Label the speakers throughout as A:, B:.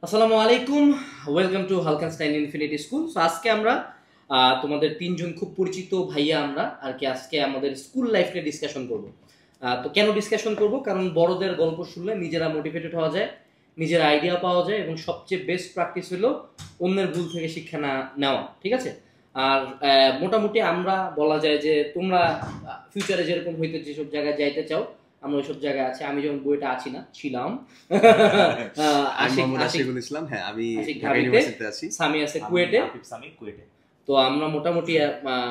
A: আসসালামু আলাইকুম, welcome to হালকানস্টাইন ইনফিনিটি স্কুল। সো আজকে আমরা তোমাদের তিনজন খুব পরিচিত ভাইয়া আমরা আর কি আজকে আমাদের স্কুল লাইফ নিয়ে ডিসকাশন করব। তো কেন ডিসকাশন করব? কারণ বড়দের গল্প শুনলে নিজেরা মোটিভেটেড হওয়া যায়, নিজের আইডিয়া পাওয়া যায় এবং সবচেয়ে বেস্ট প্র্যাকটিস হলো অন্যের ভুল থেকে শিক্ষা না নেওয়া, ঠিক আছে? আর মোটামুটি আমরা বলা যায় যে তোমরা ফিউচারে যেরকম হইতে যেসব জায়গায় যাইতে চাও আমরা ওইসব জায়গায় আছি। আমি যখন বুয়েটে আছি না, ছিলাম।
B: ইসলাম, হ্যাঁ আমি
A: আশিক
B: ঢাকা
A: ঢাবিতে,
B: ইউনিভার্সিটিতে আছি।
A: সামি আছে কুয়েটে।
C: কুয়েটে।
A: তো আমরা মোটামুটি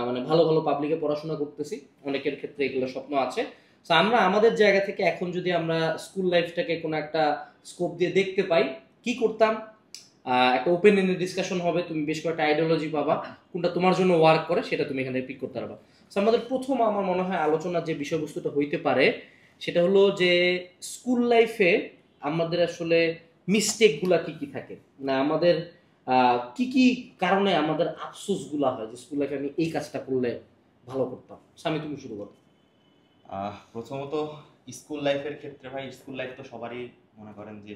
A: মানে ভালো ভালো পাবলিকে পড়াশোনা করতেছি, অনেকের ক্ষেত্রে এগুলো স্বপ্ন আছে। তো আমরা আমাদের জায়গা থেকে এখন যদি আমরা স্কুল লাইফটাকে কোনো একটা স্কোপ দিয়ে দেখতে পাই, কি করতাম? একটা ওপেন এন্ডেড ডিসকাশন হবে, তুমি বেশ কয়েকটা আইডিওলজি পাবা, কোনটা তোমার জন্য ওয়ার্ক করে সেটা তুমি এখানে পিক করতে পারবা। তো আমাদের প্রথম আমার মনে হয় আলোচনার যে বিষয়বস্তুটা হইতে পারে সেটা হলো যে স্কুল লাইফে আমাদের আসলে মিস্টেকগুলা কি কি থাকে, না আমাদের কি কি কারণে আমাদের আফসোসগুলা হয় যে স্কুল লাইফে আমি এই কাজটা করলে ভালো করতাম। স্বামী, তুমি শুরু করো।
C: প্রথমত স্কুল লাইফের ক্ষেত্রে ভাই, স্কুল লাইফ তো সবারই মনে করেন যে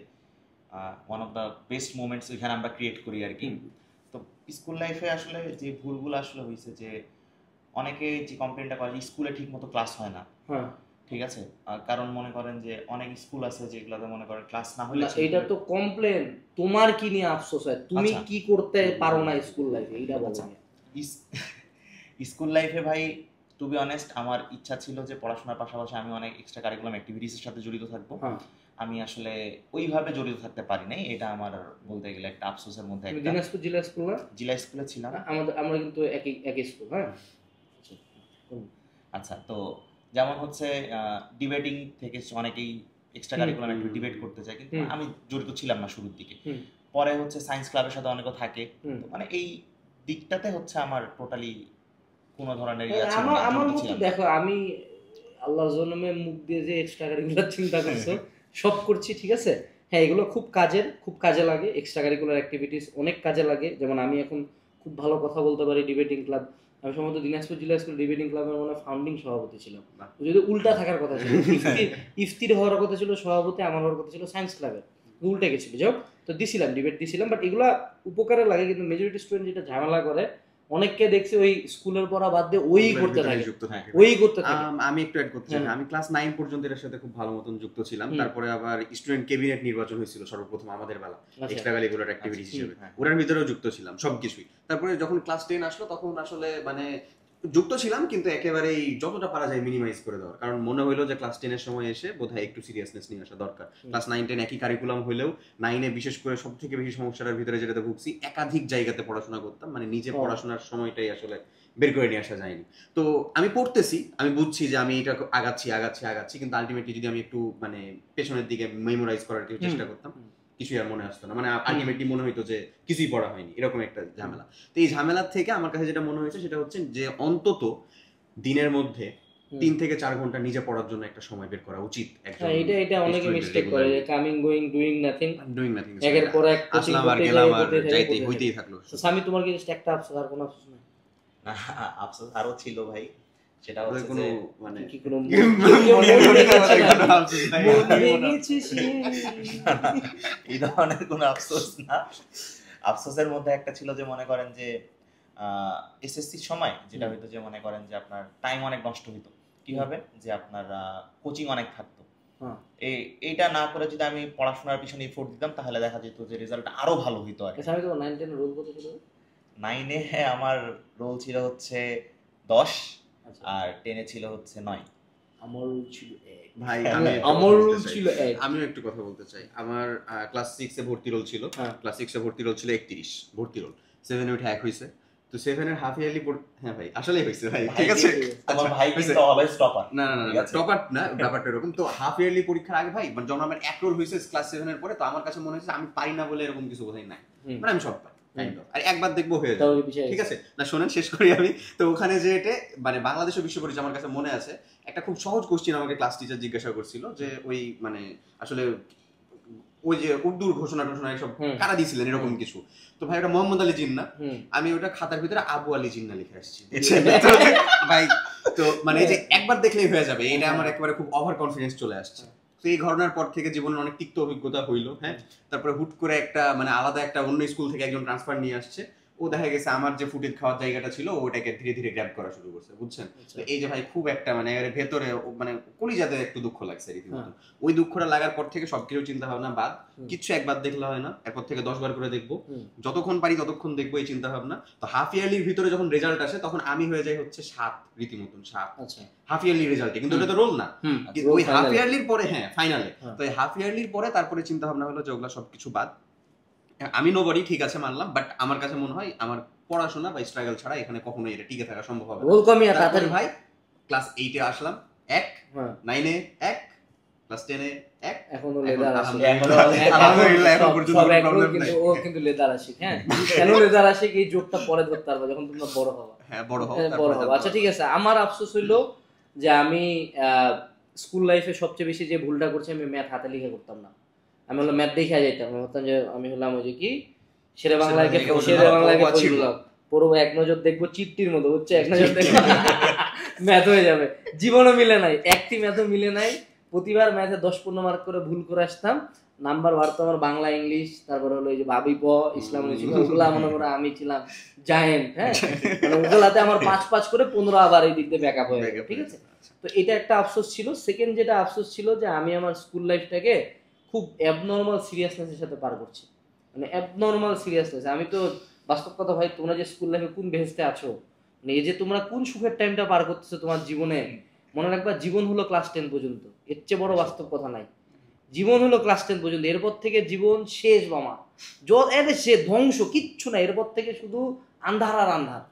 C: one of the best moments এখানে আমরা ক্রিয়েট করি আর কি। তো স্কুল লাইফে আসলে যে ভুলগুলো আসলে হয়েছে, যে অনেকে যে কমপ্লেনটা করে স্কুলে ঠিক মতো ক্লাস হয় না।
A: হ্যাঁ,
C: ঠিক আছে, কারণ মনে করেন যে অনেক স্কুল আছে যেগুলোতে মনে করেন ক্লাস না হলে
A: এটা তো কমপ্লেন। তোমার কি নিয়ে আফসোস হয়, তুমি
C: আচ্ছা।
A: কি করতে পারো না স্কুল লাইফে, এইটা বলো।
C: স্কুল লাইফে ভাই, টু বি অনেস্ট, আমার ইচ্ছা ছিল যে পড়াশোনার পাশাপাশি আমি অনেক এক্সট্রা কারিকুলাম অ্যাক্টিভিটিসের সাথে জড়িত থাকবো। আমি আসলে ওইভাবে জড়িত থাকতে পারি নাই, এটা আমার বলতে গেলে একটা আফসোসের মধ্যে একটা।
A: দিনাজপুর জেলা স্কুল না?
C: জেলা স্কুলে ছিলাম।
A: আমরা কিন্তু একই একই স্কুল। হ্যাঁ,
C: আচ্ছা। তো যেমন হচ্ছে ডিবেটিং থেকে অনেকেই এক্সট্রা কারিকুলাম অ্যাক্টিভিটি ডিবেট করতে চায়, কিন্তু আমি জড়িত ছিলাম না শুরুর দিকে। পরে হচ্ছে সায়েন্স ক্লাবের সাথে অনেকে থাকে, মানে এই দিকটাতে হচ্ছে আমার টোটালি কোনো ধরনের
A: আমার মতো দেখো, আমি আল্লাহর জন্মে মুখ দিয়ে যে এক্সট্রা কারিকুলার চিন্তা করছো সব করছি, ঠিক আছে। হ্যাঁ, এগুলো খুব কাজে লাগে। এক্সট্রা কারিকুলার অ্যাক্টিভিটিস অনেক কাজে লাগে। যেমন আমি এখন খুব ভালো কথা বলতে পারি ডিবেটিং ক্লাব। আমি সম্ভবত দিনাজপুর জেলা স্কুল ডিবেটিং ক্লাবের মানে ফাউন্ডিং সভাপতি ছিলাম। যদি উল্টা থাকার কথা ছিল, ইফতির হওয়ার কথা ছিল সভাপতি, আমার হওয়ার কথা ছিল সায়েন্স ক্লাবের, উল্টে গেছিল। যাও, তো দিছিলাম, ডিবেট দিছিলাম। বাট এগুলা উপকারে লাগে, কিন্তু মেজরিটি স্টুডেন্ট যেটা ঝামেলা করে, অনেককে দেখছি ওই স্কুলের পড়া বাদ দিয়ে ওই করতে থাকে।
B: আমি একটু অ্যাড করতে চাই। আমি ক্লাস 9 পর্যন্ত এর সাথে খুব ভালো মতন যুক্ত ছিলাম। তারপরে আবার স্টুডেন্ট ক্যাবিনেট নির্বাচন হয়েছিল সর্বপ্রথম আমাদের বেলা, এক্সট্রা কারিকুলার অ্যাক্টিভিটিস হিসেবে। ওটার ভিতরেও যুক্ত ছিলাম সবকিছুই। তারপরে যখন ক্লাস 10 আসলো তখন আসলে মানে যুক্ত ছিলাম, কিন্তু একেবারেই যতটা পারা যায় মিনিমাইজ করে দেওয়ার, কারণ মনে হইলো যে ক্লাস 10 এর সময় এসে বোধহয় একটু সিরিয়াসনেস নিয়ে আসা দরকার। ক্লাস 9 10 একই কারিকুলাম হলেও 9 এ বিশেষ করে সব থেকে বেশি সমস্যাটার ভিতরে যেটাতে ভুগছি, একাধিক জায়গাতে পড়াশোনা করতাম, মানে নিজে পড়াশোনার সময়টাই আসলে বের করে নিয়ে আসা যায়নি। তো আমি পড়তেছি, আমি বুঝছি যে আমি এটা আগাচ্ছি, কিন্তু আলটিমেটলি যদি আমি একটু মানে পেছনের দিকে মেমোরাইজ করার চেষ্টা করতাম, কিছুই আর মনে আসতো না। মানে আলটিমেটলি মনে হইতো যে কিছুই পড়া হয়নি, এরকম একটা ঝামেলা। তো এই ঝামেলার থেকে আমার কাছে যেটা মনে হয়েছে সেটা হচ্ছে যে অন্তত দিনের মধ্যে 3 থেকে 4 ঘন্টা নিজে পড়ার জন্য একটা সময় বের করা উচিত।
A: এটা অনেকে মিস্টেক করে, যে কামিং গোইং ডুইং নাথিং একের পর এক
B: আসলাম আর গেলাম আর যাইতেই হইতেই থাকলো।
A: স্বামী, তোমার কি জাস্ট একটা আফসোস, আর কোনো আফসোস নাই?
C: আফসোস আরো ছিল ভাই, সেটা হচ্ছে
B: কোনো
C: যে
B: মানে
A: কি কোনো
C: এই ধরনের কোনো আফসোস না। আফসোসের মধ্যে একটা ছিল যে মনে করেন যে এসএসসির সময় যেটা হইতো, যে মনে করেন যে আপনার টাইম অনেক নষ্ট হইতো। কিভাবে? যে আপনার কোচিং অনেক থাকতো। এইটা না করে যদি আমি পড়াশোনার পিছনে এফোর্ট দিতাম, তাহলে দেখা যেত যে রেজাল্ট আরো ভালো হইতো। আর
A: 9 10 রোল কত ছিল?
C: 9 এ আমার রোল ছিল হচ্ছে 10, আর 10 এ ছিল হচ্ছে 9।
A: আমার রোল ছিল 1
B: ভাই।
A: আমার রোল ছিল 1।
B: আমিও একটু কথা বলতে চাই। আমার ক্লাস 6 এ ভর্তি রোল ছিল। ক্লাস 6 এ ভর্তি রোল ছিল 31 ভর্তি রোল। 7 এ উঠে 1 হইছে। তো 7 এর হাফ ইয়ারলি হ্যাঁ ভাই, আসলেই হইছে ভাই, ঠিক আছে।
C: আমার ভাই কিন্তু অলওয়েজ টপার।
B: না টপার না, ব্যাপারটা এরকম। তো হাফ ইয়ারলি পরীক্ষার আগে ভাই, মানে যখন আমার এক রোল হইছে ক্লাস 7 এর পরে, তো আমার কাছে মনে হয়েছে আমি পারি না বলে এরকম কিছু বোঝাই নাই, মানে আমি সব পারি। আর একবার দেখবো হয়ে যাবে, ঠিক আছে। না শোনেন, শেষ করি আমি। তো ওখানে যে এটা মানে বাংলাদেশের বিশ্ব পরিচয়, আমার কাছে মনে আছে একটা খুব সহজ কোশ্চেন আমাকে ক্লাস টিচার জিজ্ঞাসা করছিল, যে ওই মানে আসলে ওই যে উর্দুর ঘোষণা এসব কারা দিয়েছিলেন, এরকম কিছু। তো ভাই ওটা মোহাম্মদ আলী জিন্না, আমি ওটা খাতার ভিতরে আবু আলী জিন্না লিখে আসছি ভাই। তো মানে এই যে একবার দেখলেই হয়ে যাবে, এটা আমার একেবারে খুব ওভার কনফিডেন্স চলে আসছে। তো তো এই ঘটনার পর থেকে জীবনের অনেক তিক্ত অভিজ্ঞতা হইলো, হ্যাঁ। তারপরে হুট করে একটা মানে আলাদা একটা অন্য স্কুল থেকে একজন ট্রান্সফার নিয়ে আসছে, ও দেখা গেছে আমার যে ফুটেজ খাওয়ার জায়গাটা ছিল ওটাকে ধীরে ধীরে গ্র্যাব করা শুরু করছে, বুঝছেন। তো এই যে ভাই খুব একটা মানে এর ভেতরে মানে কলিজাতে একটু দুঃখ লাগছে রীতিমতো। ওই দুঃখটা লাগার পর থেকে সবকিছু চিন্তা ভাবনা বাদ, কিছু একবার দেখলে হয় না, এরপর থেকে 10 বার করে দেখবো, যতক্ষণ পারি ততক্ষণ দেখবো এই চিন্তা ভাবনা। তো হাফ ইয়ারলির ভিতরে যখন রেজাল্ট আসে তখন আমি হয়ে যাই হচ্ছে 7, রীতিমতন 7 হাফ ইয়ারলি রেজাল্টে, কিন্তু এটা তো রোল না, ওই হাফ ইয়ারলির পরে, হ্যাঁ ফাইনালে। তো এই হাফ ইয়ারলির পরে তারপরে চিন্তা ভাবনা হলো যে ওগুলা সবকিছু বাদ, আমি নোবডি, ঠিক আছে মানলাম, বাট আমার কাছে মনে হয় আমার পড়াশোনা বা স্ট্রাগল ছাড়া এখানে কখনোই এটা টিকে থাকা সম্ভব হবে না। তারপরে ভাই ক্লাস 8 এ আসলাম 1, 9 এ 1, ক্লাস 10 এ 1,
A: এখনো লেদার আসে,
B: আলহামদুলিল্লাহ এখন পর্যন্ত কোনো প্রবলেম নাই।
A: কিন্তু ও কিন্তু লেদার আসে, হ্যাঁ কেন লেদার আসে এই জোকটা পরে ধরতে পারবে যখন তোমরা বড় হবা।
B: হ্যাঁ বড় হও,
A: বড় হবা। আচ্ছা ঠিক আছে, আমার আফসোস হইলো যে আমি স্কুল লাইফে সবচেয়ে বেশি যে ভুলটা করছি, আমি ম্যাথ হাতে লিখে করতাম না। আমি হলো ম্যাথ দেখে যাইতাম, আমি ভাবতাম যে আমি হলাম ওই যে কি শেরে বাংলায় পড়বো, এক নজর দেখবো চিট্টির মতো, হচ্ছে এক নজর দেখবো ম্যাথ হয়ে যাবে। জীবনও মিলে নাই, একটি ম্যাথও মিলে নাই। প্রতিবার ম্যাথে 10-15 মার্ক করে ভুল করে আসতাম। নাম্বার বাড়তো আমার বাংলা, ইংলিশ, তারপরে হলো এই যে ভাবি প ইসলাম ছিল, ওগুলা মনে করে আমি ছিলাম জায়েন্ট, হ্যাঁ মানে ওগুলাতে আমার 5 করে 15 আবার এই দিক দিয়ে ব্যাকআপ হয়ে গেল, ঠিক আছে। তো এটা একটা আফসোস ছিল। সেকেন্ড যেটা আফসোস ছিল যে আমি আমার স্কুল লাইফটাকে খুব অ্যাবনর্মাল সিরিয়াসনেসের সাথে পার করছি, মানে অ্যাবনর্মাল সিরিয়াসনেস। আমি তো বাস্তব কথা ভাই, তোমরা যে স্কুল লাইফে কোন বেহেস্তে আছো, মানে এই যে তোমরা কোন সুখের টাইমটা পার করতেছো তোমার জীবনে, মনে রাখবা জীবন হলো ক্লাস 10 পর্যন্ত, এর চেয়ে বড় বাস্তব কথা নাই। জীবন হলো ক্লাস 10 পর্যন্ত, এরপর থেকে জীবন শেষ মামা, সে ধ্বংস, কিচ্ছু নাই এরপর থেকে, শুধু আন্ধার আর আন্ধার,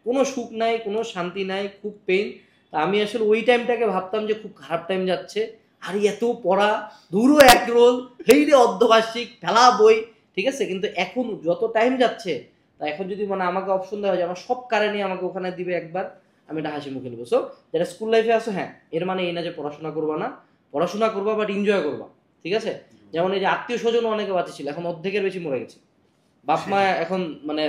A: কোনো সুখ নাই, কোনো শান্তি নাই, খুব পেইন। তা আমি আসলে ওই টাইমটাকে ভাবতাম যে খুব খারাপ টাইম যাচ্ছে, আর এত পড়া, ধুরো এক রোল, হেইরে অর্ধবার্ষিক ফেলা বই, ঠিক আছে। কিন্তু এখন যত টাইম যাচ্ছে, তা এখন যদি মানে আমাকে অপশন দেওয়া হয় যে আমার সব কারণে আমাকে ওখানে দিবে একবার, আমি এটা হাসি মুখে নেবো। সো যারা স্কুল লাইফে আসো, হ্যাঁ এর মানে এই না যে পড়াশোনা করবা না, পড়াশোনা করবা বাট এনজয় করবা, ঠিক আছে। যেমন এই যে আত্মীয় স্বজন অনেকে বাঁচি ছিল, এখন অর্ধেকের বেশি মরে গেছে, বাপ মা এখন মানে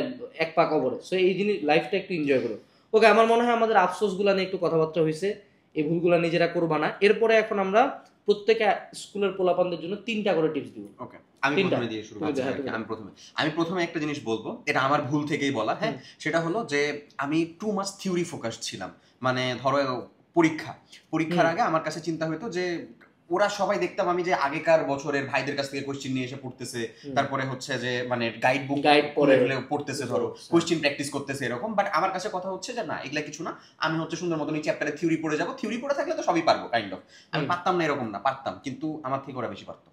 A: এক পা কবরে। সো এই জিনিস লাইফটা একটু এনজয় করো। ওকে, আমার মনে হয় আমাদের আফসোসগুলো নিয়ে একটু কথাবার্তা হয়েছে, এই ভুলগুলো নিজেরা করবা না। এরপরে এখন আমরা প্রত্যেকে স্কুলের পোলাপানদের জন্য 3টা করে টিপস দিব।
B: ওকে, আমি প্রথমে দিয়ে শুরু করছি। আমি প্রথমে একটা জিনিস বলবো, এটা আমার ভুল থেকেই বলা, হ্যাঁ সেটা হলো যে আমি টু মাচ থিওরি ফোকাস ছিলাম। মানে ধরো পরীক্ষার আগে আমার কাছে চিন্তা হইতো যে ওরা সবাই দেখতাম আমি যে আগেকার বছরের ভাইদের কাছ থেকে কোশ্চেন নিয়ে এসে পড়তেছে, তারপরে হচ্ছে যে মানে গাইড পড়তেছে, ধরো কোশ্চেন প্র্যাকটিস করতেছে এরকম। বাট আমার কাছে কথা হচ্ছে যে না, এগুলা কিছু না, আমি হচ্ছে সুন্দর মতন এই চ্যাপ্টারে থিওরি পড়ে যাবো, থিওরি পড়ে থাকলে তো সবই পারবো কাইন্ড অফ। আমি পারতাম না এরকম না, পারতাম, কিন্তু আমার থেকে ওরা বেশি পারতো,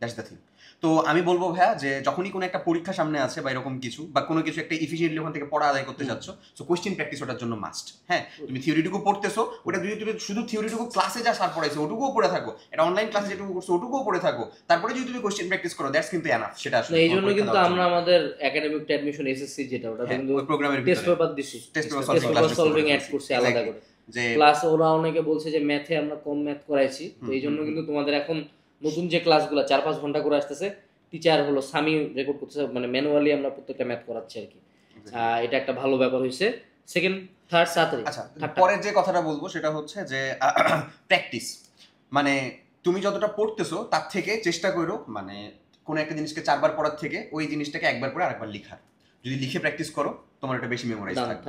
B: দ্যাটস দ্য থিং। তো আমি বলবো ভাইয়া যে যখনই কোনো একটা পরীক্ষা সামনে আছে বা এরকম কিছু বা কোনো কিছু একটা ইফিশিয়েন্টলি ওখান থেকে পড়া আদায় করতে যাচ্ছ, সো কোশ্চেন প্র্যাকটিস ওটার জন্য মাস্ট। হ্যাঁ, তুমি থিওরিটুকু পড়তেছো, ওটা যদি তুমি শুধু থিওরিটুকু ক্লাসে যা স্যার পড়াইছো ওটুকুও পড়ে থাকো, এটা অনলাইন ক্লাসে যেটুকু করছো ওটুকুও পড়ে থাকো, তারপরে যদি তুমি কোশ্চেন প্র্যাকটিস করো, দ্যাটস কিন্তু এনাফ। সেটা আসলে এই জন্য কিন্তু আমরা আমাদের একাডেমিক অ্যাডমিশন এসএসসি যেটা ওটা কিন্তু প্রোগ্রামের টেস্ট পেপার দিছি, টেস্ট পেপার সলভিং অ্যাড করছি আলাদা করে। যে প্লাস ওরা অনেকে বলছে যে ম্যাথে আমরা কম ম্যাথ করাইছি, তো এই জন্য কিন্তু তোমাদের এখন নতুন যে ক্লাসগুলো 4-5 ঘন্টা করে আসতেছে, টিচার হলো সামি রেকর্ড করতেছে, মানে ম্যানুয়ালি আমরা প্রত্যেকটা ম্যাথ করাচ্ছি আর কি। এটা একটা ভালো ব্যাপার হয়েছে। সেকেন্ড থার্ড সাথে আচ্ছা, পরের যে কথাটা বলবো সেটা হচ্ছে যে প্র্যাকটিস। মানে তুমি যতটা পড়তেছো তার থেকে চেষ্টা করো, মানে কোনো একটা জিনিসকে 4 বার পড়ার থেকে ওই জিনিসটাকে একবার পড়ে আরেকবার লেখার। যদি লিখে প্র্যাকটিস করো তোমার এটা বেশি মেমোরাইজ থাকবে।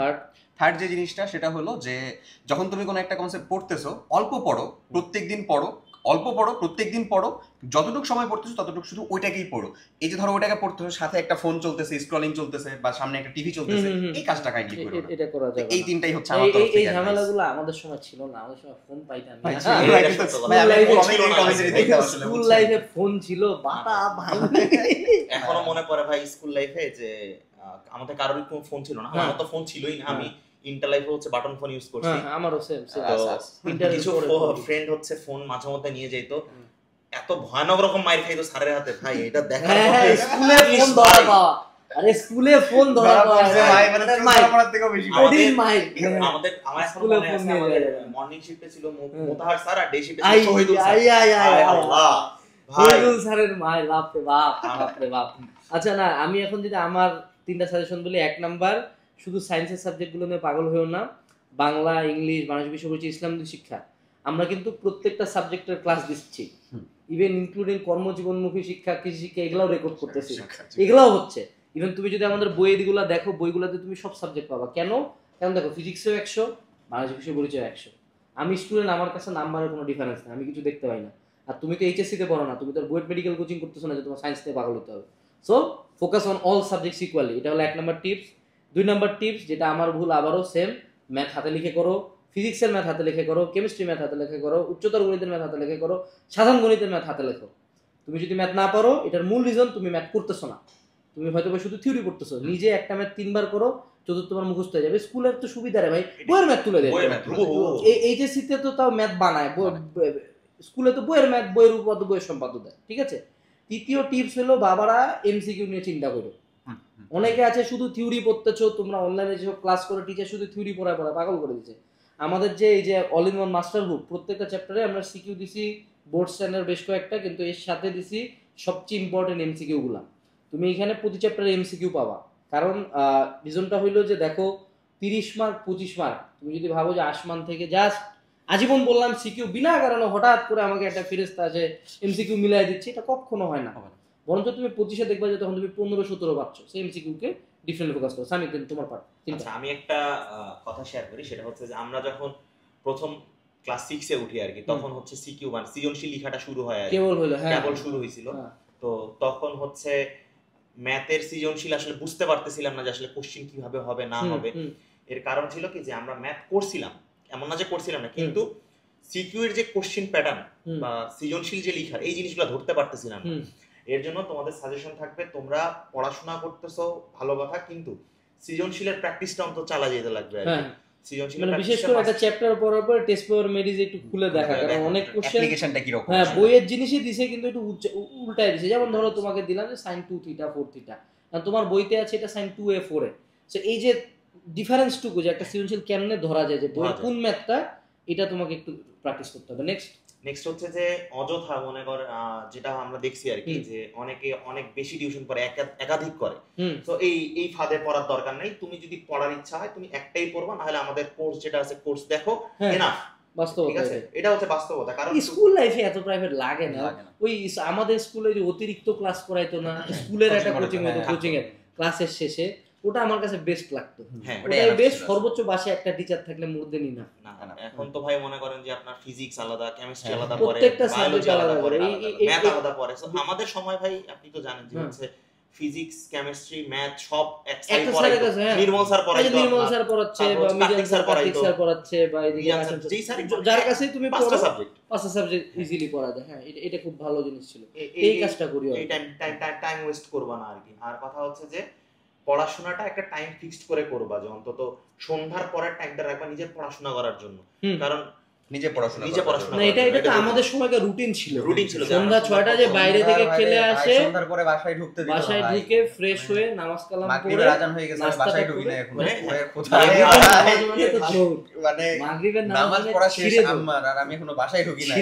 B: থার্ড যে জিনিসটা সেটা হলো যে যখন তুমি কোনো একটা কনসেপ্ট পড়তেছো, অল্প পড়ো, প্রত্যেকদিন পড়ো, অল্প পড়ো, প্রত্যেকদিন পড়ো, যতটুকু সময় পড়তেছো ততটুকু শুধু ওইটাকেই পড়ো। এই যে ধরো ওইটাকে পড়তেছো, সাথে একটা ফোন চলতেছে, স্ক্রলিং চলতেছে, বা সামনে একটা টিভি চলতেছে, এই কাজটা কাইন্ডলি করো না। এটা করা যাবে। এই তিনটাই হচ্ছে আমার তরফ থেকে। এই ঝামেলাগুলো আমাদের সময় ছিল না, আমাদের সময় ফোন পাইতাম না। স্কুল লাইফে ফোন ছিল বাটা ভাই।
C: এখনো মনে পড়ে ভাই স্কুল লাইফে যে আমাদের কারোর কোনো ফোন ছিল না, আমার তো ফোন ছিলই না। আমি ইন্টার লাইফে হচ্ছে বাটন ফোন ইউজ করছি। আমারও সেম। কিছু ফ্রেন্ড হচ্ছে ফোন মাঝে মধ্যে নিয়ে যেত, এত ভয়ানক রকম মাইর খাইতো স্যারের হাতে। ভাই এটা দেখা স্কুলে ফোন ধরা পাওয়া, আরে স্কুলে ফোন ধরা পাওয়া ভাই, মানে মাইর পড়ার থেকেও বেশি মাইর। আমার স্কুলে ফোন নিয়ে মর্নিং শিফটে ছিল মোতাহার স্যার, আর ডে শিফটে ছিল শহীদুল স্যার। আল্লাহ শহীদুল স্যারের মাইর, বাপ রে বাপ, বাপ রে বাপ। আচ্ছা না, আমি এখন যদি আমার 3টা সাজেশন বলি, 1 নাম্বার শুধু সায়েন্সের সাবজেক্টগুলো নিয়ে পাগল হয়েও না। বাংলা, ইংলিশ, বাংলাদেশ বিষয়, ইসলাম শিক্ষা, আমরা কিন্তু প্রত্যেকটা সাবজেক্টের ক্লাস দিচ্ছি।
A: ইভেন ইনক্লুডিং কর্মজীবনমুখী শিক্ষা, কৃষি শিক্ষা, এগুলাও রেকর্ড করতেছি, এগুলাও হচ্ছে। ইভেন তুমি যদি আমাদের বইগুলো দেখো, বইগুলোতে তুমি সব সাবজেক্ট পাবা। কেন? কারণ দেখো ফিজিক্সেও 100, বাংলাদেশ বিষয় পরিচয় 100। আমি স্টুডেন্ট, আমার কাছে নাম্বারের কোনো ডিফারেন্স নেই, আমি কিছু দেখতে পাই না। আর তুমি তো এইচএসসি তে পড়ো না, তুমি তো বুয়েট মেডিকেল কোচিং করতেছো না যে তোমার সায়েন্স নিয়ে পাগল হতে হবে। So focus on all subjects equally, এটা হলো 1 নাম্বার টিপস। 2 নাম্বার টিপস, যেটা আমার ভুল আবারও সেম, ম্যাথ হাতে লিখে করো, ফিজিক্সের ম্যাথ হাতে লিখে করো, কেমিস্ট্রি ম্যাথ হাতে লিখে করো, উচ্চতর গণিতের ম্যাথ হাতে লিখে করো, সাধারণ গণিতের ম্যাথ হাতে লেখো। তুমি যদি ম্যাথ না পারো, এটার মূল রিজন তুমি ম্যাথ করতেছো না, তুমি হয়তো শুধু থিওরি পড়তেছো। নিজে একটা ম্যাথ 3 বার করো, চতুর্থবার মুখস্থ হয়ে যাবে। স্কুলের তো সুবিধা রে ভাই, বইয়ের ম্যাথ তুলে দেয়। এইচএসসি তে তো তাও ম্যাথ বানায়, স্কুলে তো বইয়ের ম্যাথ, বইয়ের উপপাদ্য, বইয়ের সম্পাদ্য দেয়, ঠিক আছে। তৃতীয় টিপস হলো বাবারা এমসিকিউ নিয়ে চিন্তা করো। অনেকে আছে শুধু থিওরি পড়তেছো, তোমরা অনলাইনে যেসব ক্লাস করো, টিচার শুধু থিওরি পড়ায় পাগল করে দিচ্ছে। আমাদের যে এই যে অল ইন ওয়ান মাস্টার বুক, প্রত্যেকটা চ্যাপ্টারে আমরা সিকিউ দিছি, বোর্ড স্ট্যান্ডার্ড বেশ কয়েকটা, কিন্তু এর সাথে দিছি সবচেয়ে ইম্পর্টেন্ট এমসিকিউ গুলা। তুমি এখানে প্রতি চ্যাপ্টারে এমসিকিউ পাবা। কারণ রিজনটা হইলো যে দেখো 30 মার্ক 25 মার্ক, তুমি যদি ভাবো যে আসমান থেকে জাস্ট আজীবন বললাম সিকিউ, বিনা কারণে হঠাৎ করে আমাকে একটা ফেরেশতা আছে এমসিকিউ মিলাই দিচ্ছে, এটা কখনো হয় না। বরঞ্চ তুমি 25-এ দেখবা যে তখন তুমি 15-17 পাচ্ছ, সেই এমসিকিউ কে ডিফারেন্ট ফোকাস করো। সামি, তোমার পার্ট।
C: আচ্ছা, আমি একটা কথা শেয়ার করি, সেটা হচ্ছে যে আমরা যখন প্রথম ক্লাস 6 এ উঠি আর কি, তখন হচ্ছে সিকিউ মানে সৃজনশীল লেখাটা শুরু হয় আর
A: কেবল হলো, হ্যাঁ
C: কেবল শুরু হয়েছিল। তো তখন হচ্ছে ম্যাথের সৃজনশীল আসলে বুঝতে পারতেছিলাম না যে আসলে কোশ্চেন কিভাবে হবে না হবে। এর কারণ ছিল কি যে আমরা ম্যাথ করছিলাম, এমন না যে করছিলাম না, কিন্তু সিকিউ এর যে কোশ্চেন প্যাটার্ন বা সৃজনশীল যে লেখার এই জিনিসগুলো ধরতে পারতেছিলাম না। এর জন্য তোমাদের সাজেশন থাকবে, তোমরা পড়াশোনা করতেছো ভালো কথা, কিন্তু সৃজনশীলের প্র্যাকটিসটা অন্তত চালা যেতে লাগবে আর কি।
A: মানে বিশেষ করে একটা চ্যাপ্টার পড়ার পর টেস্ট পেপার মেডিজ একটু খুলে দেখা, কারণ অনেক কোশ্চেন
B: অ্যাপ্লিকেশনটা কি রকম,
A: হ্যাঁ বইয়ের জিনিসই দিছে কিন্তু একটু উল্টায় দিছে। যেমন ধরো তোমাকে দিলাম যে sin 2 থিটা 4 থিটা, আর তোমার বইতে আছে এটা sin 2a 4a। সো এই যে ডিফারেন্সটুকু যে একটা সৃজনশীল কেমনে ধরা যায়, যে বইয়ের কোন ম্যাথটা, এটা তোমাকে একটু প্র্যাকটিস করতে হবে।
C: নেক্সট হচ্ছে যে অযথা মনে কর, যেটা আমরা দেখছি আর কি, যে অনেকে অনেক বেশি টিউশন পড়ে, একাধিক করে। তো এই ফাঁদে পড়ার দরকার নাই। তুমি যদি পড়ার ইচ্ছা হয় তুমি একটাই পড়বা, না হলে আমাদের কোর্স যেটা আছে কোর্স দেখো, এনাফ। বাস্তবতা, এটা হচ্ছে বাস্তবতা। কারণ
A: স্কুল লাইফে এত প্রাইভেট লাগে না। ওই আমাদের স্কুলে যে অতিরিক্ত ক্লাস করাইতো না, স্কুলের একটা কোচিং হতো, কোচিং এর ক্লাসের শেষে, ওটা আমার কাছে বেস্ট লাগতো। ওটাই বেস্ট, সর্বোচ্চ বাসে একটা টিচার থাকলে মধ্যে নি না।
C: এখন তো ভাই মনে করেন যে আপনার ফিজিক্স আলাদা, কেমিস্ট্রি আলাদা পড়ে,
A: প্রত্যেকটা সাবজেক্ট আলাদা পড়ে,
C: ম্যাথ আলাদা পড়ে। আমাদের সময় ভাই আপনি তো জানেন যে হচ্ছে ফিজিক্স, কেমিস্ট্রি, ম্যাথ সব এক সাইড পড়াইতো, নির্মল স্যার পড়াইতো,
A: নির্মল স্যার পড়াচ্ছে বা মিজান স্যার পড়াইতো, স্যার পড়াচ্ছে বা এদিকে
C: যেই স্যার
A: যার কাছে তুমি
C: পাঁচটা
A: সাবজেক্ট ইজিলি পড়া যায়। হ্যাঁ, এটা খুব ভালো জিনিস ছিল, এই কাজটা করিও।
C: এই টাইম ওয়েস্ট করবা না আর কি। আর কথা হচ্ছে যে পড়াশোনাটা একটা টাইম ফিক্সড করে করবা, যে অন্তত সন্ধ্যার পরের টাইমটা রাখবা নিজের পড়াশোনা করার জন্য। কারণ নিজে পড়াশোনা
A: না, এটা তো আমাদের সময়কার রুটিন ছিল। সন্ধ্যা 6টা যে বাইরে থেকে খেলে আসে,
B: সন্ধ্যার পরে বাসায়
A: ঢুকে ফ্রেশ হয়ে নামাজ কালাম পড়ে
B: আজান হয়ে গেছে, বাসায় ঢুকি না এখন। মানে
A: মাগরিবের
B: নামাজ পড়া শেষ আম্মার, আর আমি এখনো বাসায় ঢুকি না,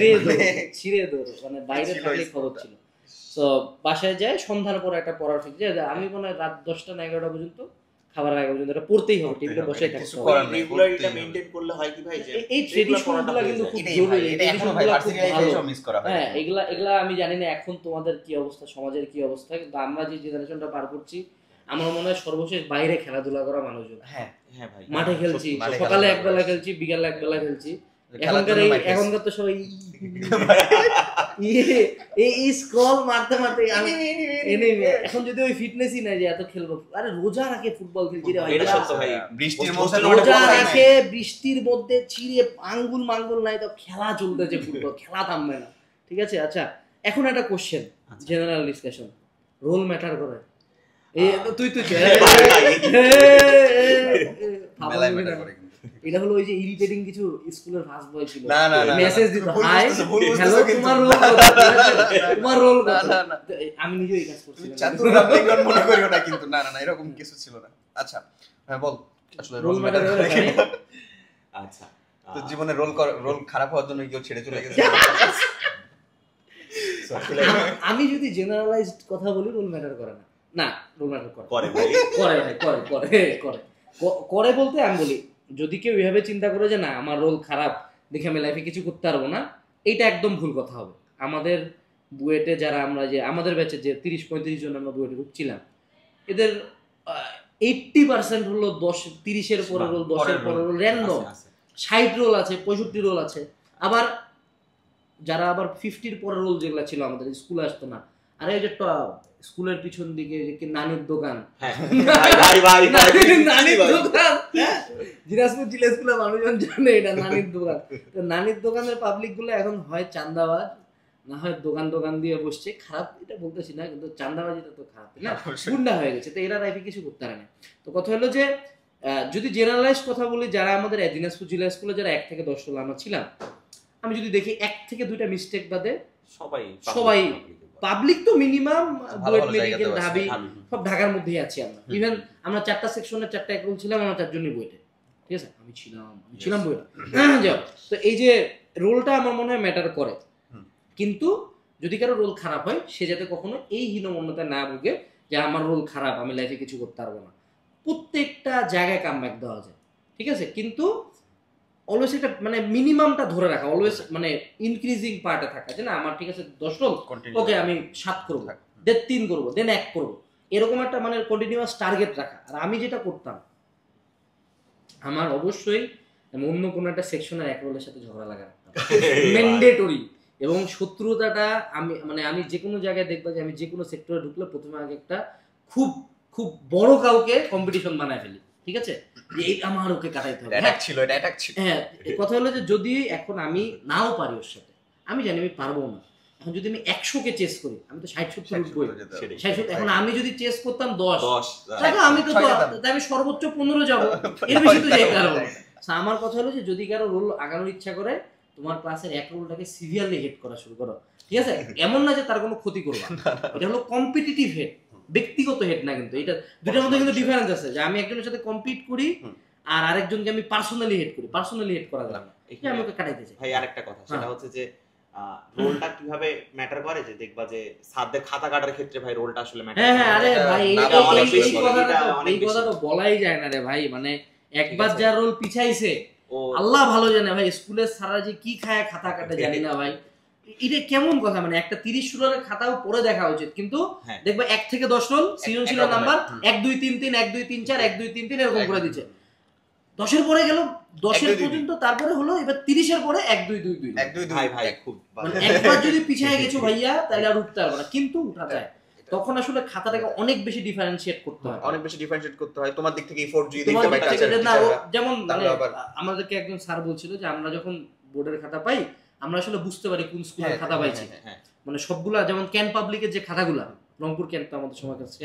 A: ছিড়ে দৌড়, মানে বাইরে থাকলে খবর ছিল। তো বাসায় যায় সন্ধ্যার পর একটা পড়া ঠিক যে আমি মনে হয় রাত 10টা না 11টা পর্যন্ত, খাবার আগে পর্যন্ত এটা পড়তেই হবে, টেবিলে বসে থাকতে হবে।
C: রেগুলারিটা মেইনটেইন করলে হয় কি ভাই, যে
A: এই ট্রেডিশনগুলো কিন্তু খুব জরুরি।
B: এটা এখনো ভাই ভার্সিটি মিস করা হয়।
A: হ্যাঁ, এগুলা আমি জানি না এখন তোমাদের কি অবস্থা, সমাজের কি অবস্থা, কিন্তু আমরা যে জেনারেশনটা পার করছি, আমার মনে হয় সর্বশেষ বাইরে খেলাধুলা করা মানুষজন।
C: হ্যাঁ ভাই,
A: মাঠে খেলছি, সকালে একবেলা খেলছি, বিকালে একবেলা খেলছি। এখনকার তো সবাই এই স্ক্রল মারতে এখন যদি ওই ফিটনেসই নাই যে এত খেলবো। আরে রোজা রাখে ফুটবল খেলছি রে ভাই, রোজা রাখে বৃষ্টির মধ্যে ছিঁড়ে আঙ্গুল মাঙ্গুল নাই, তো খেলা চলতেছে ফুটবল, খেলা থামবে না, ঠিক আছে। আচ্ছা, এখন একটা question, general discussion, role matter করে? তুই এটা হলো ওই যে ইরিটেটিং কিছু স্কুলের ফার্স্ট বয় ছিল, মেসেজ দিত, হাই হ্যালো তোমার রোল আমি নিজেও এই কাজ করছি,
B: চাতুর্রাম লিঙ্গন মনে করিও না, কিন্তু না এরকম কিছু ছিল না। আচ্ছা হ্যাঁ, বল আসলে রোল ম্যাটার করে।
C: আচ্ছা,
B: তো জীবনে রোল খারাপ হওয়ার জন্য কেউ ছেড়ে চলে গেছে?
A: আমি যদি জেনারেলাইজড কথা বলি, রোল ম্যাটার করে না। না, রোল ম্যাটার করে
C: ভাই,
A: করে বলতে আমি বলি, যদি কেউ এভাবে চিন্তা করে যে না আমার রোল খারাপ দেখে আমি লাইফে কিছু করতে পারবো না, এইটা একদম ভুল কথা হবে। আমাদের বুয়েটে যারা আমরা যে আমাদের ব্যাচে যে 30-35 জন আমরা বুয়েটে ঢুকছিলাম, এদের 80% হলো 30-এর পরের রোল, 10-এর পরের রোল র্যান্ডম, 60 রোল আছে, 65 রোল আছে। আবার যারা আবার 50-এর পরের রোল যেগুলো ছিল আমাদের স্কুলে আসতো না, আরে ওই যে স্কুলের পিছন দিকে যে কি নানির দোকান, নানির দোকান, দিনাজপুর জিলা স্কুলের মানুষজন জানে এটা নানির দোকান। তো নানির দোকানের পাবলিক গুলো এখন হয় চান্দাবাজ, না হয় দোকান দিয়ে বসছে। খারাপ এটা বলতেছি না, কিন্তু চান্দাবাজিটা তো খারাপ না, গুন্ডা হয়ে গেছে। তো এরা লাইফে কিছু করতে পারে না। তো কথা হলো যে যদি জেনারেলাইজ কথা বলি, যারা আমাদের দিনাজপুর জিলা স্কুলে যারা 1 থেকে 10 রোল আমরা ছিলাম, আমি যদি দেখি 1 থেকে 2টা মিস্টেক বাদে সবাই পাবলিক তো মিনিমাম বুয়েট, মেডিকেল, ঢাবি সব ঢাকার মধ্যেই আছি আমরা। ইভেন আমরা 4টা সেকশনে 4টা এক রোল ছিলাম, আমরা 4 জনই বুয়েটে, ঠিক আছে? আমি ছিলাম বুয়েটে। যাও, তো এই যে রোলটা আমার মনে হয় ম্যাটার করে। কিন্তু যদি কারো রোল খারাপ হয়, সে যাতে কখনো এই হীনমন্যতায় না ভুগে যে আমার রোল খারাপ, আমি লাইফে কিছু করতে পারবো না। প্রত্যেকটা জায়গায় কামব্যাক দেওয়া যায়, ঠিক আছে? কিন্তু অলওয়েজ একটা মানে মিনিমামটা ধরে রাখা, অলওয়েজ মানে ইনক্রিজিং পার্টে থাকা, যে না আমার ঠিক আছে 10 রোল, ওকে আমি 7 করবো, দেন 3 করবো, দেন 1 করবো, এরকম একটা মানে কন্টিনিউয়াস টার্গেট রাখা। আর আমি যেটা করতাম, আমার অবশ্যই অন্য কোনো একটা সেকশনের 1 রোলের সাথে ঝগড়া লাগা রাখতাম, ম্যান্ডেটরি। এবং শত্রুতাটা আমি যে কোনো জায়গায় দেখবো যে আমি যে কোনো সেক্টরে ঢুকলে প্রথমে আগে একটা খুব খুব বড় কাউকে কম্পিটিশন বানায় ফেলি, ঠিক আছে? যে এই আমার ওকে কাটাইতে হবে, হ্যাঁ। কথা হলো যে যদি এখন আমি নাও পারি ওর সাথে, আমি জানি আমি পারবো না, এখন যদি আমি 100-কে চেস করি, আমি তো 60-70 উঠবই। এখন আমি যদি চেস করতাম 10, তাহলে আমি তো আমি সর্বোচ্চ 15 যাবো, এর বেশি তো যেতে পারবো না। আমার কথা হলো যে যদি কারো রোল আগানোর ইচ্ছা করে, তোমার ক্লাসের 1 রোলটাকে সিভিয়ারলি হেড করা শুরু করো, ঠিক আছে? এমন না যে তার কোনো ক্ষতি করবা, এটা হলো কম্পিটিটিভ হেড, ব্যক্তিগত হেড না। কিন্তু এটা দুটার মধ্যে কিন্তু ডিফারেন্স আছে, যে আমি একজনের সাথে কম্পিট করি আর আরেকজনকে আমি পার্সোনালি হেড করি। পার্সোনালি হেড করা যায় না, এটা আমি ওকে কাটাইতে চাই।
C: ভাই আরেকটা কথা, সেটা হচ্ছে যে রোলটা কিভাবে ম্যাটার করে, যে দেখবা যে সাদের খাতা কাটার ক্ষেত্রে ভাই রোলটা আসলে ম্যাটার করে।
A: হ্যাঁ, আরে ভাই এই কথাটা বলাই যায় না রে ভাই। মানে একবার যার রোল পিছাইছে, আল্লাহ ভালো জানে ভাই, স্কুলের সারা যে কি খায় খাতা কাটে জানি না ভাই। এটা কেমন কথা? মানে একটা 30 রোলের খাতাও পড়ে দেখা উচিত, কিন্তু দেখবা 1 থেকে 10 রোল সৃজনশীল নাম্বার 1 2 3 3 1 2 3 4 1 2 3 3 এরকম করে দিচ্ছে। 10-এর পরে গেল 10-এর পর্যন্ত, তারপরে হলো এবার 30-এর পরে 1 2 2 2 1 2 2 ভাই খুব মানে একবার যদি পিছায় গেছো ভাইয়া, তাহলে আর উঠতে পারবে না, কিন্তু উঠা যায়। তখন আসলে খাতাটাকে অনেক বেশি ডিফারেন্সিয়েট করতে হয়,
B: তোমার দিক থেকে এফোর্ট যদি দেখতে পাই।
A: যেমন মানে আমাদেরকে একজন স্যার বলছিল যে আমরা যখন বোর্ডের খাতা পাই, আমরা আসলে বুঝতে পারি কোন স্কুলের খাতা পাইছি। মানে সবগুলা, যেমন ক্যান পাবলিকের যে খাতাগুলা, রংপুর ক্যান তো আমাদের সময় কাছে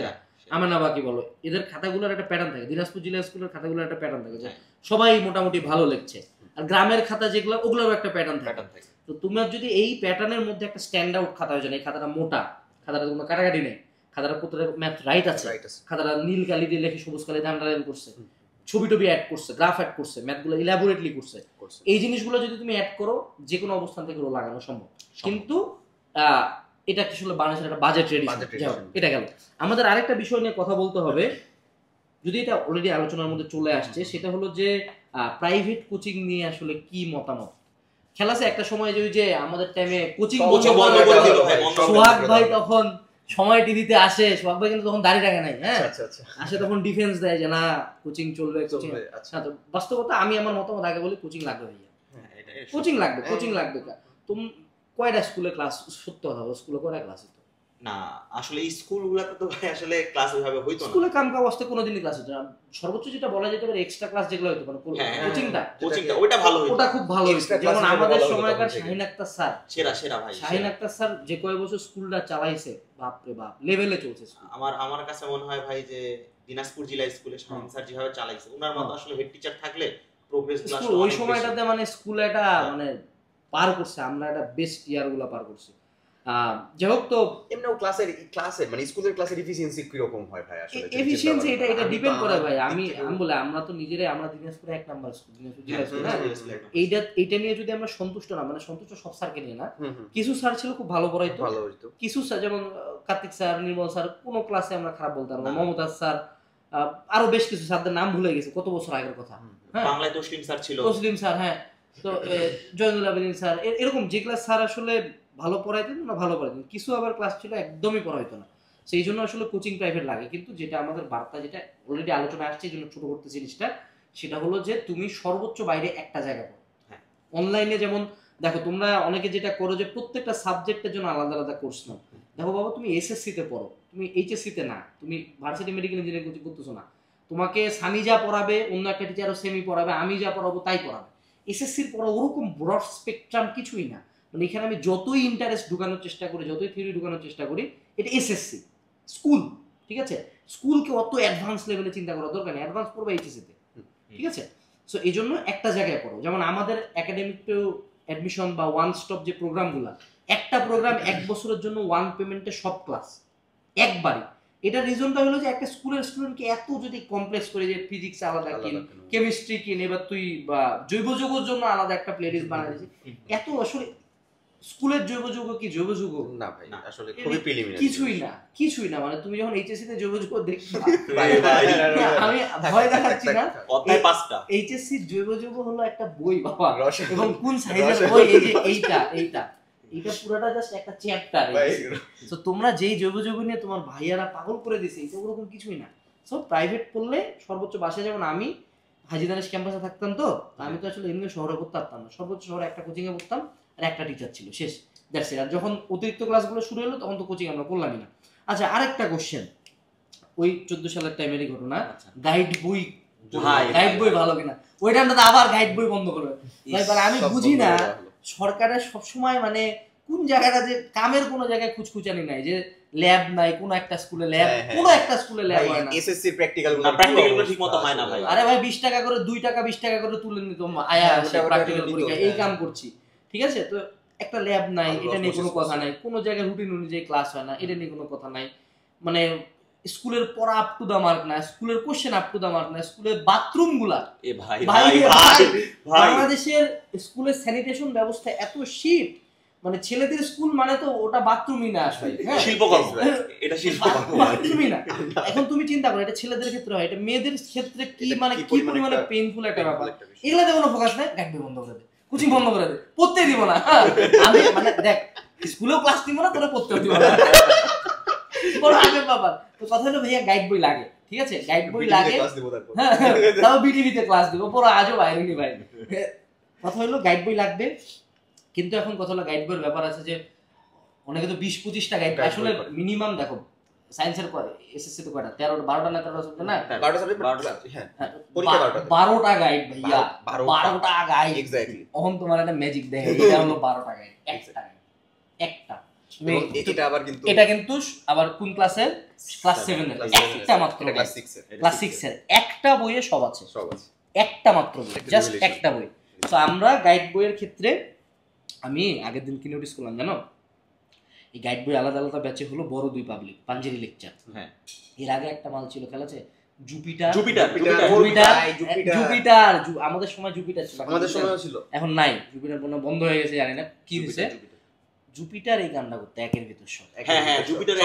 A: আমার না বাকি বলো, এদের খাতাগুলোর একটা প্যাটার্ন থাকে। দিনাজপুর জিলা স্কুলের খাতাগুলোর একটা প্যাটার্ন থাকে, যে সবাই মোটামুটি ভালো লিখছে। আর গ্রামের খাতা যেগুলো, ওগুলোর একটা প্যাটার্ন থাকে। তো তোমার যদি এই প্যাটার্নের মধ্যে একটা স্ট্যান্ড আউট খাতা হয়ে যায়, এই খাতাটা মোটা, খাতাটা কোনো কাটাকাটি নেই, খাতাটা প্রত্যেকটা ম্যাথ রাইট আছে, খাতাটা নীল কালি দিয়ে লেখে, সবুজ কালি দিয়ে আন্ডারলাইন করছে, ছবি টবি অ্যাড করছে, গ্রাফ অ্যাড করছে, ম্যাথগুলো ইলাবোরেটলি করছে, এই জিনিসগুলো যদি তুমি অ্যাড করো, যে কোনো অবস্থান থেকে রোল লাগানো সম্ভব। কিন্তু এটা আসলে বাংলাদেশের একটা বাজেট ট্রেডিশন। এটা গেল। আমাদের আরেকটা বিষয় নিয়ে কথা বলতে হবে, যদি এটা অলরেডি আলোচনার মধ্যে চলে আসছে, সেটা হলো যে প্রাইভেট কোচিং নিয়ে আসলে কি মতামত। খেলাছে একটা সময় যে আমাদের টাইমে কোচিং সোহাগ ভাই তখন সময় টিভিতে আসে, সোহাগ ভাই কিন্তু তখন দাঁড়িয়ে রাখে নাই, হ্যাঁ আসে তখন ডিফেন্স দেয় যে না কোচিং চলবে। তো বাস্তবতা আমি আমার মতামত আগে বলি, কোচিং লাগবে ভাইয়া, কোচিং লাগবে। তুমি কয়টা স্কুলে ক্লাস, সত্য কথা স্কুলে কয়টা ক্লাস হতো
C: না? আসলে এই স্কুলগুলোতে তো ভাই আসলে ক্লাস ওইভাবে হইতো না।
A: স্কুলে কামকা অবস্থা কোনোদিনই ক্লাস হতো না। সর্বোচ্চ যেটা বলা যেতে পারে এক্সট্রা ক্লাস যেগুলো হতো, মানে কোচিংটা
C: ওইটা ভালো হইতো,
A: ওটা খুব ভালো হইতো। যেমন আমাদের সময়কার শাহিন আক্তার স্যার,
C: সেরা ভাই,
A: শাহিন আক্তার স্যার যে কয় বছর স্কুলটা চালাইছে, বাপ রে বাপ, লেভেলে চলছে।
C: আমার কাছে মনে হয় ভাই যে দিনাজপুর জেলা স্কুলে শাহিন স্যার যেভাবে চালাইছে, ওনার মতো আসলে হেড টিচার থাকলে প্রোগ্রেস ক্লাস
A: ওই সময়টাতে মানে স্কুল এটা মানে পার করছে, আমরা একটা বেস্ট ইয়ারগুলো পার করছি। যাই হোক, তো
B: এমনিও ক্লাসের মানে স্কুলের ক্লাসের এফিসিয়েন্সি কি রকম হয় ভাই? আসলে
A: এফিসিয়েন্সি এটা ডিপেন্ড করে ভাই। আমি বলে আমরা তো নিজেরাই, আমরা দিনাজপুরে 1 নাম্বার স্কুল, দিনাজপুর জেলা স্কুল, এইটা নিয়ে যদি আমরা সন্তুষ্ট না, মানে সন্তুষ্ট সব স্যারকে নিয়ে না, কিছু স্যার ছিল খুব ভালো পড়াইতো, কিছু স্যার যেমন কার্তিক স্যার, নির্মল স্যার, কোনো ক্লাসে আমরা খারাপ বলতাম না, মমতাজ স্যার, আরো বেশ কিছু স্যারদের নাম ভুলে গেছে, কত বছর আগের কথা।
C: বাংলায় তসলিম স্যার ছিল,
A: তসলিম স্যার, হ্যাঁ, তো জয়নুল আবেদিন স্যার, এরকম যেগুলা স্যার আসলে ভালো পড়াইতেন না ভালো পড়াইতেন, কিছু আবার ক্লাস ছিল একদমই পড়াইতো না। সেই জন্য আসলে কোচিং প্রাইভেট লাগে। কিন্তু যেটা আমাদের বার্তা, যেটা অলরেডি আলোচনা আসছে, এই জন্য ছোট করতে জিনিসটা, সেটা হলো যে তুমি সর্বোচ্চ বাইরে একটা জায়গা পড়ো।
C: হ্যাঁ।
A: অনলাইনে যেমন দেখো তোমরা অনেকে যেটা করো যে প্রত্যেকটা সাবজেক্টের জন্য আলাদা আলাদা কোর্স নাও। দেখো বাবা, তুমি এসএসসি তে পড়ো, তুমি এইচএসসি তে না, তুমি ভার্সিটি মেডিকেল ইঞ্জিনিয়ারিং কোচিং করতেছো না, তোমাকে সানি যা পড়াবে অন্য একটা টিচারও সেমি পড়াবে, আমি যা পড়াবো তাই পড়াবে। এসএসসির পড়া ওরকম ব্রড স্পেকট্রাম কিছুই না। মানে এখানে আমি যতই ইন্টারেস্ট ঢুকানোর চেষ্টা করি, যতই থিওরি ঢুকানোর চেষ্টা করি, এটা এসএসসি স্কুল, ঠিক আছে? স্কুলকে অত অ্যাডভান্স লেভেলে চিন্তা করার দরকার নেই, অ্যাডভান্স পড়বে এইচএসসি তে, ঠিক আছে? সো এই জন্য একটা জায়গায় পড়ো। যেমন আমাদের একাডেমিক টু অ্যাডমিশন বা ওয়ান স্টপ যে প্রোগ্রামগুলো, একটা প্রোগ্রাম 1 বছরের জন্য ওয়ান পেমেন্টে সব ক্লাস একবারই। এটা রিজনটা হলো যে একটা স্কুলের স্টুডেন্টকে এত যদি কমপ্লেক্স করে যে ফিজিক্স আলাদা কিন, কেমিস্ট্রি কিন, এবার তুই বা জৈব যৌগের জন্য আলাদা একটা প্লেলিস্ট বানাই দিয়েছিস, এত আসলে স্কুলের জৈব যৌগ কি জৈব যৌগ
B: না ভাই, আসলে খুবই প্রিলিমিনারি,
A: কিছুই না। মানে তুমি যখন এইচএসসি তে জৈব যৌগ দেখবা, আমি ভয় দেখাচ্ছি না,
C: অধ্যায় 5টা
A: এইচএসসি জৈব যৌগ হলো একটা বই বাবা, এবং কোন সাইজের বই, এই যে এইটা পুরোটা জাস্ট একটা চ্যাপ্টার। সো তোমরা যেই জৈব যৌগ নিয়ে তোমার ভাইয়ারা পাগল করে দিছে, এটা ওরকম কিছুই না। সো প্রাইভেট পড়লে সর্বোচ্চ বাসায়, যেমন আমি হাজী দানেশ ক্যাম্পাসে থাকতাম, তো আমি তো আসলে এমনি শহরে পড়তে পারতাম না, সর্বোচ্চ শহরে একটা কোচিং এ পড়তাম আর একটা টিচার ছিল, শেষ, দ্যাটস ইট। আর যখন অতিরিক্ত ক্লাসগুলো শুরু হলো তখন তো কোচিং আমরা করলামই না। আচ্ছা, আরেকটা কোশ্চেন, ওই 14 সালের টাইমেরই ঘটনা, গাইড বই, গাইড বই ভালো কিনা, ওই টাইমটাতে আবার গাইড বই বন্ধ করবে। আমি বুঝি না সরকারের সবসময় মানে কোন জায়গাটা যে কামের কোনো জায়গায় খুঁজখুচানি নাই, যে ল্যাব নাই, কোন একটা স্কুলে ল্যাব, কোন একটা স্কুলে ল্যাব হয় না,
B: এসএসসি প্র্যাকটিক্যাল
C: গুলো ঠিকমতো হয় না ভাই।
A: আরে ভাই 20 টাকা করে, 2 টাকা 20 টাকা করে তুলে নিত আয়া প্র্যাকটিক্যাল পরীক্ষা, এই কাম করছি, ঠিক আছে? তো একটা ল্যাব নাই, এটা নিয়ে কোনো কথা নাই, কোন জায়গায় রুটিন অনুযায়ী ক্লাস হয় না, এটা নিয়ে কোনো কথা নাই। মানে স্কুলের পড়া আপ টু দা মার্ক না, স্কুলের question up to the mark না, স্কুলের বাথরুম গুলা,
C: এ ভাই
A: বাংলাদেশের স্কুলের স্যানিটেশন ব্যবস্থা এত শিট, মানে ছেলেদের স্কুল মানে তো ওটা বাথরুমই না, আসলে
C: শিল্পকর্ম, এটা শিল্পকর্ম,
A: বাথরুমই না। এখন তুমি চিন্তা করো, এটা ছেলেদের ক্ষেত্রে হয়, এটা মেয়েদের ক্ষেত্রে কি মানে কি পরিমাণে পেইনফুল একটা ব্যাপার। এগুলাতে কোনো ফোকাস নাই, গাইড বই বন্ধ করে দে, কোচিং বন্ধ করে দে, পড়তে দিব না। আমি মানে দেখ, স্কুলেও ক্লাস দিব না, তোরা পড়তেও দিব না, বড় আগের ব্যাপার। তো কথা হলো ভাইয়া গাইড বই লাগে, ঠিক আছে? গাইড বই লাগে, তাও বিটিভিতে ক্লাস দিব, পুরো আজও বাইরে নি ভাই। কথা হলো গাইড বই লাগবে, কিন্তু এখন কথা হলো গাইড বইয়ের ব্যাপার আছে যে অনেকে তো 20-25টা গাইড, আসলে মিনিমাম দেখো সায়েন্সের পরে এসএসসি তো কয়টা, 13-12টা না 13টা না, 12টা গাইড ভাইয়া, 12টা গাইড এক্স্যাক্টলি। এখন তোমার একটা ম্যাজিক দেখে, এটা হলো 12টা গাইড, একটা এটা কিন্তু আবার কোন ক্লাসের? ক্লাস 7 এর, একটা মাত্র, ক্লাস 6 এর একটা বইয়ে সব আছে, একটা মাত্র বই, জাস্ট একটা বই। তো আমরা গাইড বইয়ের ক্ষেত্রে আমি আগের দিন কি নোটিস করলাম জানো, এই গাইড বই আলাদা আলাদা ব্যাচে হলো বড় 2 পাবলিক, পাঞ্জেরি লেকচার, হ্যাঁ, এর আগে একটা মাল ছিল, খেলা আছে জুপিটার, আমাদের সময় জুপিটার ছিল,
B: আমাদের সময় ছিল,
A: এখন নাই, জুপিটার কোনো বন্ধ হয়ে গেছে, জানি না কি হয়েছে। জুপিটার এই গানটা করতে একের ভিতর সব, হ্যাঁ জুপিটার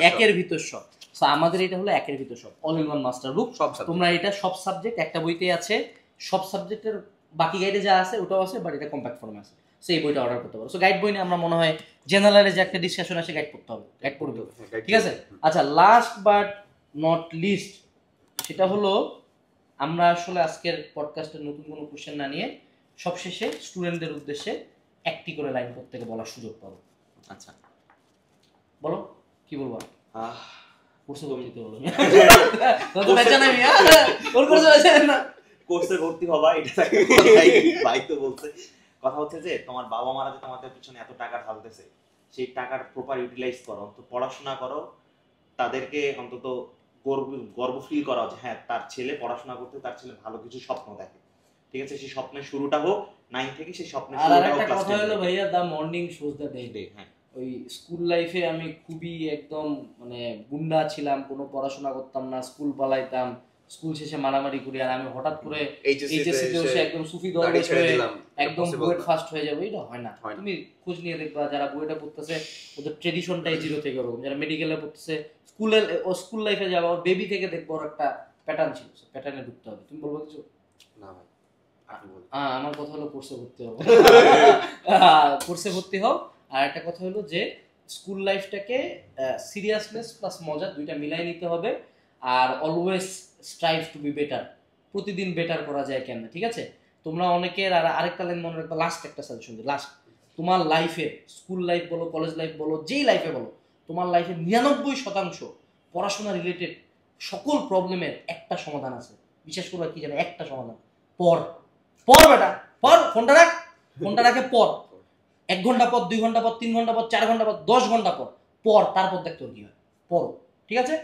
A: একের ভিতর সব। সো আমাদের এটা হলো একের ভিতর সব, অল ইন ওয়ান মাস্টার বুক। তোমরা এটা সব সাবজেক্ট একটা বইতে আছে, সব সাবজেক্টের বাকি গাইডে যা আছে ওটাও আছে, বাট এটা কম্প্যাক্ট ফর্মে আছে। সো এই বইটা অর্ডার করতে পারো। সো গাইড বই নিয়ে আমরা মনে হয় জেনারেলে যে একটা ডিসকাশন আছে, গাইড পড়তে হবে, গাইড পড়বে, ঠিক আছে? আচ্ছা, লাস্ট বাট নট লিস্ট, সেটা হলো আমরা আসলে আজকের পডকাস্টের নতুন কোনো কোশ্চেন না নিয়ে সবশেষে স্টুডেন্টদের উদ্দেশ্যে একটি করে লাইন প্রত্যেকে বলার সুযোগ পাবো। আচ্ছা বলো, কি বলবো? কোর্সে
C: ভর্তি হবা, এটা ভাই তো বলছে। কথা হচ্ছে যে তোমার বাবা মারা যে তোমাদের পিছনে এত টাকা ঢালতেছে, সেই টাকার প্রপার ইউটিলাইজ করো, তো পড়াশোনা করো, তাদেরকে অন্তত গর্ব ফিল করা যে হ্যাঁ তার ছেলে পড়াশোনা করতে, তার ছেলে ভালো কিছু স্বপ্ন দেখে, ঠিক আছে? সেই স্বপ্নের শুরুটা হোক 9 থেকে, সেই স্বপ্নের শুরুটা হোক ক্লাস 10 থেকে।
A: ভাইয়া the morning shows the day. হ্যাঁ, ওই স্কুল লাইফে আমি খুবই একদম মানে গুন্ডা ছিলাম, কোনো পড়াশোনা করতাম না, স্কুল পালাইতাম, স্কুল শেষে মারামারি করি, আর আমি হঠাৎ করে এইচএসসি তে এসে একদম সুফি দরবেশ হয়ে একদম বুয়েট ফার্স্ট হয়ে যাবে, এটা হয় না। তুমি খোঁজ নিয়ে দেখবা যারা বুয়েটে পড়তেছে ওদের ট্রেডিশনটাই জিরো থেকে ওরকম, যারা মেডিকেলে পড়তেছে স্কুল লাইফে যাবে, বেবি থেকে দেখবো ওর একটা প্যাটার্ন ছিল, প্যাটার্নে ঢুকতে হবে। তুমি বলবো কিছু?
B: না ভাই,
A: আমার কথা হলো কোর্সে ভর্তি হও, কোর্সে ভর্তি হও। আর একটা কথা হলো যে স্কুল লাইফটাকে সিরিয়াসনেস প্লাস মজা দুইটা মিলাই নিতে হবে। আর always strive to be better, প্রতিদিন বেটার করা যায় কেন, ঠিক আছে? তোমরা অনেকের আর আরেকটা লাইন মনে রাখবা, লাস্ট একটা সাজেশন দিই, লাস্ট তোমার লাইফে, স্কুল লাইফ বলো, কলেজ লাইফ বলো, যেই লাইফে বলো, তোমার লাইফে 99% পড়াশোনা রিলেটেড সকল প্রবলেমের একটা সমাধান আছে। বিশেষ করে কি জানো, একটা সমাধান, পড়। পড় বেটা, পড়, ফোনটা রাখ, ফোনটা রাখে পড়। 1 ঘন্টা পর, 2 ঘন্টা পর, 3 ঘন্টা পর, 4 ঘন্টা পর, 10 ঘন্টা পর পড়, তারপর দেখতে কি হয়, পড়ো, ঠিক আছে?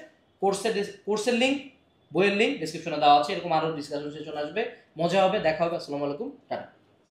A: কোর্সের লিঙ্ক, বইয়ের লিঙ্ক ডিসক্রিপশনে দেওয়া আছে। এরকম আরো ডিসকাশন সেশন আসবে, মজা হবে, দেখা হবে। আসসালামু আলাইকুম, টাটা।